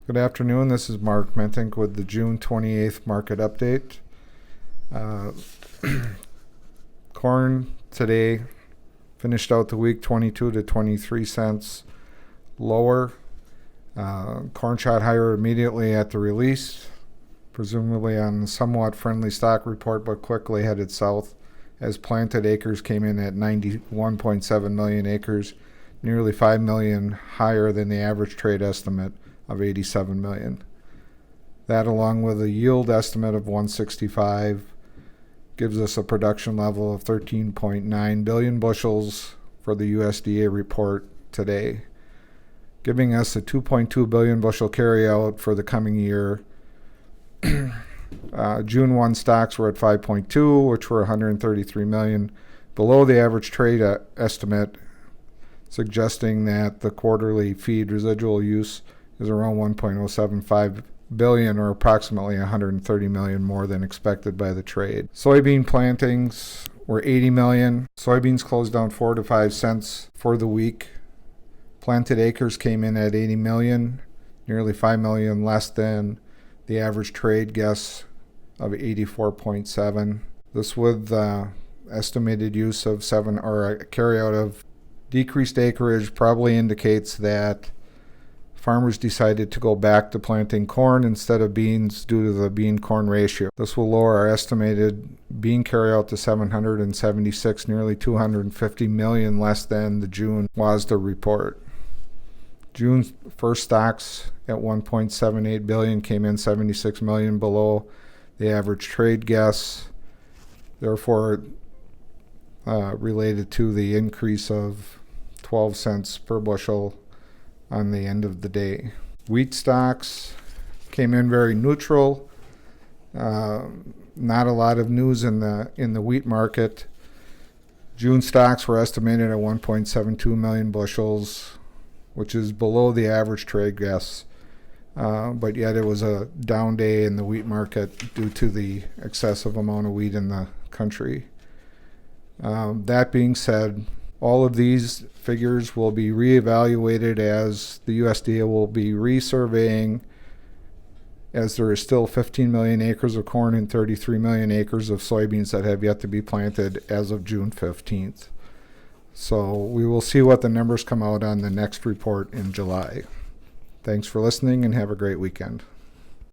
Good afternoon. This is Mark Mentink with the June 28th market update. Corn today finished out the week 22 to 23 cents lower. Corn shot higher immediately at the release, presumably on a somewhat friendly stock report, but quickly headed south as planted acres came in at 91.7 million acres, nearly 5 million higher than the average trade estimate of 87 million. That, along with a yield estimate of 165, gives us a production level of 13.9 billion bushels for the USDA report today, giving us a 2.2 billion bushel carryout for the coming year. June 1 stocks were at 5.2, which were 133 million below the average trade estimate, suggesting that the quarterly feed residual use is around 1.075 billion, or approximately 130 million more than expected by the trade. Soybean plantings were 80 million. Soybeans closed down 4 to 5 cents for the week. Planted acres came in at 80 million, nearly 5 million less than the average trade guess of 84.7. This with estimated use of a carryout of decreased acreage probably indicates that farmers decided to go back to planting corn instead of beans due to the bean-corn ratio. This will lower our estimated bean carryout to 776, nearly 250 million less than the June WASDA report. June first stocks at 1.78 billion came in 76 million below the average trade guess, therefore related to the increase of 12 cents per bushel on the end of the day. Wheat stocks came in very neutral. Not a lot of news in the wheat market. June stocks were estimated at 1.72 million bushels, which is below the average trade guess. But yet it was a down day in the wheat market due to the excessive amount of wheat in the country. That being said, all of these figures will be reevaluated as the USDA will be resurveying, as there is still 15 million acres of corn and 33 million acres of soybeans that have yet to be planted as of June 15th. So we will see what the numbers come out on the next report in July. Thanks for listening and have a great weekend.